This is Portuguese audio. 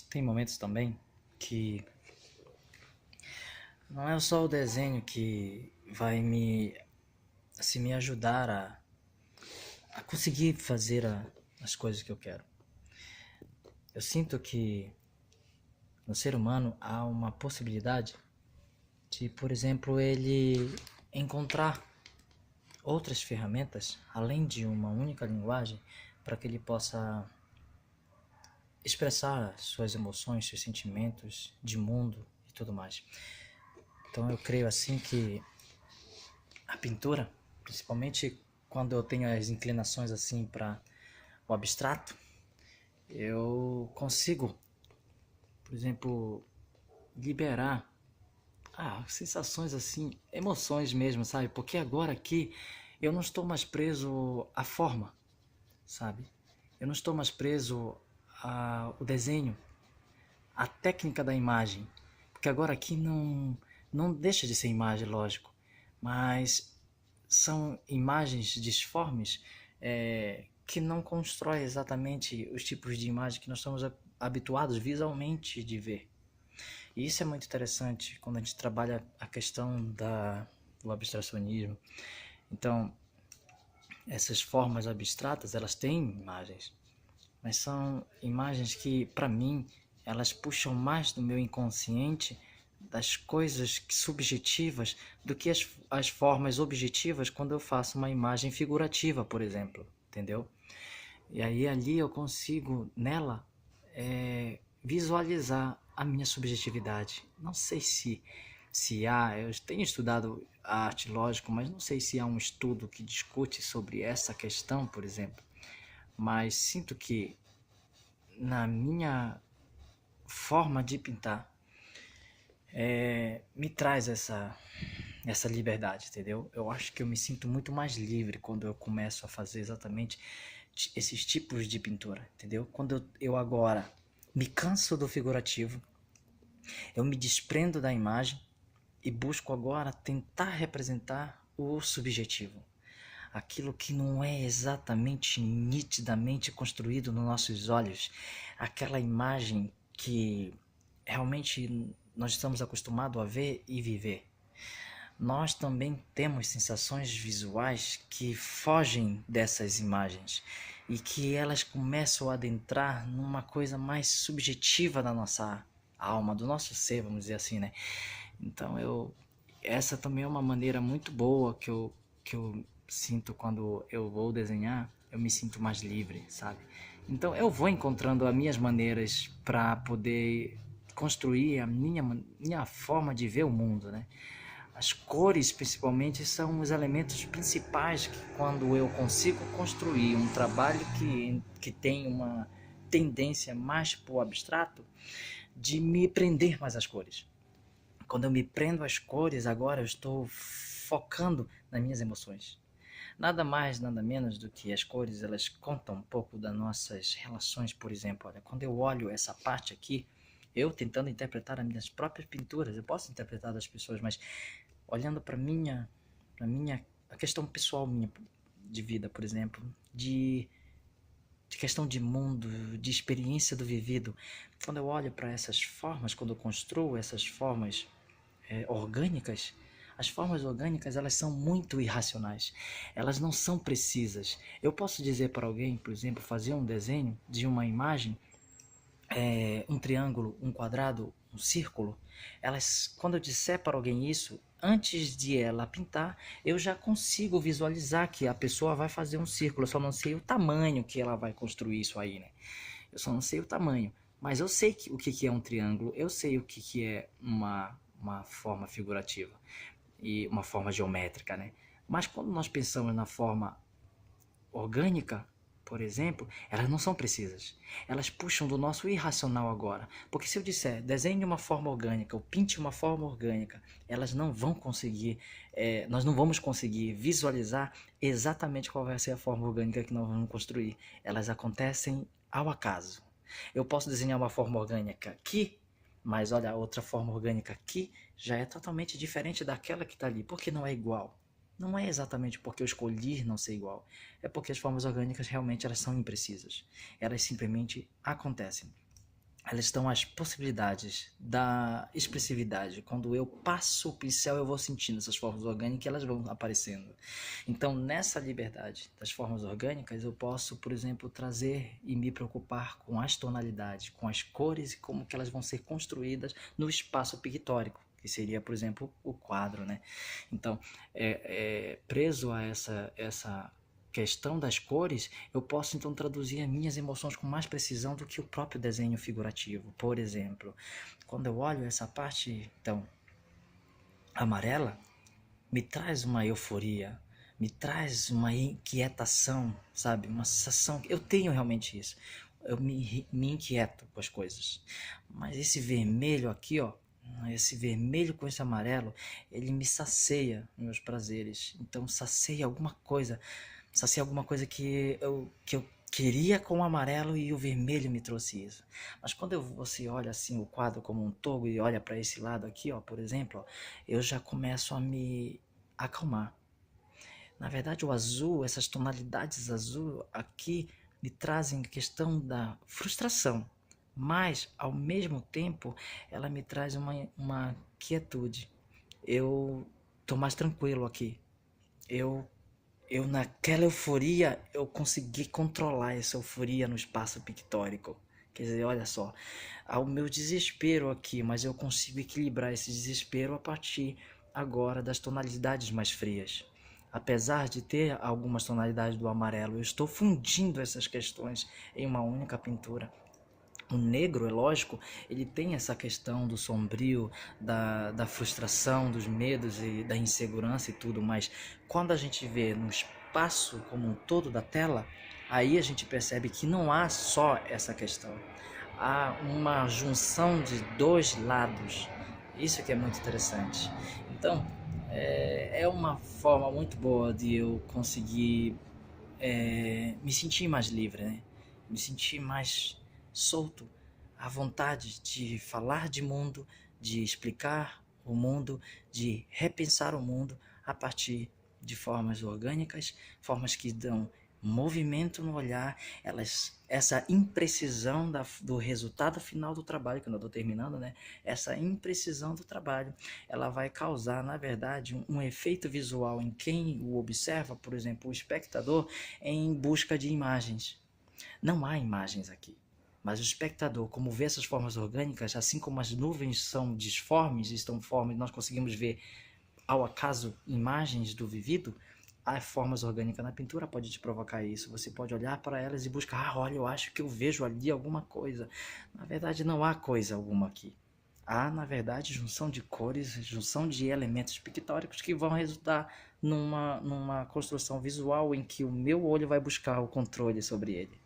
Tem momentos também que não é só o desenho que vai me ajudar a conseguir fazer as coisas que eu quero. Eu sinto que no ser humano há uma possibilidade de, por exemplo, ele encontrar outras ferramentas além de uma única linguagem para que ele possa expressar suas emoções, seus sentimentos de mundo e tudo mais. Então eu creio assim que a pintura, principalmente quando eu tenho as inclinações assim para o abstrato, eu consigo, por exemplo, liberar sensações assim, emoções mesmo, sabe? Porque agora aqui eu não estou mais preso à forma, sabe? Eu não estou mais preso ao desenho, à técnica da imagem, porque agora aqui não deixa de ser imagem, lógico, mas são imagens disformes que não constroem exatamente os tipos de imagem que nós estamos habituados visualmente de ver. E isso é muito interessante quando a gente trabalha a questão do abstracionismo. Então, essas formas abstratas, elas têm imagens, mas são imagens que, para mim, elas puxam mais do meu inconsciente, das coisas subjetivas, do que as formas objetivas quando eu faço uma imagem figurativa, por exemplo, entendeu? E aí ali eu consigo, nela, visualizar a minha subjetividade. Não sei se há, eu tenho estudado a arte, lógico, mas não sei se há um estudo que discute sobre essa questão, por exemplo. Mas sinto que na minha forma de pintar me traz essa liberdade, entendeu? Eu acho que eu me sinto muito mais livre quando eu começo a fazer exatamente esses tipos de pintura, entendeu? Quando eu agora me canso do figurativo, eu me desprendo da imagem e busco agora tentar representar o subjetivo, aquilo que não é exatamente nitidamente construído nos nossos olhos, aquela imagem que realmente nós estamos acostumados a ver e viver. Nós também temos sensações visuais que fogem dessas imagens e que elas começam a adentrar numa coisa mais subjetiva da nossa alma, do nosso ser, vamos dizer assim, né? Então essa também é uma maneira muito boa que eu sinto quando eu vou desenhar, eu me sinto mais livre, sabe? Então eu vou encontrando as minhas maneiras para poder construir a minha forma de ver o mundo, né? As cores, principalmente, são os elementos principais que, quando eu consigo construir um trabalho que tem uma tendência mais para o abstrato, de me prender mais às cores. Quando eu me prendo às cores, agora eu estou focando nas minhas emoções. Nada mais, nada menos do que as cores, elas contam um pouco das nossas relações, por exemplo. Olha, quando eu olho essa parte aqui, eu tentando interpretar as minhas próprias pinturas, eu posso interpretar das pessoas, mas olhando para minha a questão pessoal minha de vida, por exemplo, de questão de mundo, de experiência do vivido. Quando eu olho para essas formas, quando eu construo essas formas orgânicas, as formas orgânicas, elas são muito irracionais. Elas não são precisas. Eu posso dizer para alguém, por exemplo, fazer um desenho de uma imagem, um triângulo, um quadrado, um círculo. Quando eu disser para alguém isso, antes de ela pintar, eu já consigo visualizar que a pessoa vai fazer um círculo. Eu só não sei o tamanho que ela vai construir isso aí, né? Eu só não sei o tamanho. Mas eu sei o que é um triângulo, eu sei o que é uma forma figurativa e uma forma geométrica, né? Mas quando nós pensamos na forma orgânica, por exemplo, elas não são precisas. Elas puxam do nosso irracional agora. Porque se eu disser desenhe uma forma orgânica ou pinte uma forma orgânica, elas não vão conseguir, nós não vamos conseguir visualizar exatamente qual vai ser a forma orgânica que nós vamos construir. Elas acontecem ao acaso. Eu posso desenhar uma forma orgânica aqui, mas olha, a outra forma orgânica aqui já é totalmente diferente daquela que está ali, porque não é igual. Não é exatamente porque eu escolhi não ser igual, é porque as formas orgânicas realmente elas são imprecisas. Elas simplesmente acontecem. elas estão as possibilidades da expressividade. Quando eu passo o pincel, eu vou sentindo essas formas orgânicas e elas vão aparecendo. Então, nessa liberdade das formas orgânicas, eu posso, por exemplo, trazer e me preocupar com as tonalidades, com as cores e como que elas vão ser construídas no espaço pictórico, que seria, por exemplo, o quadro, né? Então, preso a essa questão das cores, eu posso então traduzir as minhas emoções com mais precisão do que o próprio desenho figurativo. Por exemplo, quando eu olho essa parte então amarela, me traz uma euforia, me traz uma inquietação, sabe? Uma sensação. Eu tenho realmente isso. Eu me inquieto com as coisas. Mas esse vermelho aqui, ó, esse vermelho com esse amarelo, ele me sacia meus prazeres. Então sacia alguma coisa. Sacia alguma coisa que eu queria com o amarelo e o vermelho me trouxe isso. Mas quando você olha assim o quadro como um todo e olha para esse lado aqui, ó, por exemplo, ó, eu já começo a me acalmar. Na verdade, o azul, essas tonalidades azul aqui me trazem a questão da frustração, mas ao mesmo tempo ela me traz uma quietude. Eu tô mais tranquilo aqui. Eu eu naquela euforia, eu consegui controlar essa euforia no espaço pictórico. Quer dizer, olha só, há o meu desespero aqui, mas eu consigo equilibrar esse desespero a partir agora das tonalidades mais frias. Apesar de ter algumas tonalidades do amarelo, eu estou fundindo essas questões em uma única pintura. O negro, é lógico, ele tem essa questão do sombrio, da frustração, dos medos e da insegurança e tudo, mas quando a gente vê no espaço como um todo da tela, aí a gente percebe que não há só essa questão. Há uma junção de dois lados. Isso que é muito interessante. Então, é uma forma muito boa de eu conseguir me sentir mais livre, né? Me sentir mais solto, à vontade de falar de mundo, de explicar o mundo, de repensar o mundo a partir de formas orgânicas, formas que dão movimento no olhar, essa imprecisão do resultado final do trabalho, que eu não estou terminando, né? Essa imprecisão do trabalho, ela vai causar, na verdade, um efeito visual em quem o observa, por exemplo, o espectador, em busca de imagens. Não há imagens aqui. Mas o espectador, como vê essas formas orgânicas, assim como as nuvens são disformes, estão formas, nós conseguimos ver ao acaso imagens do vivido, há formas orgânicas na pintura pode te provocar isso. Você pode olhar para elas e buscar, olha, eu acho que eu vejo ali alguma coisa. Na verdade, não há coisa alguma aqui. Há, na verdade, junção de cores, junção de elementos pictóricos que vão resultar numa construção visual em que o meu olho vai buscar o controle sobre ele.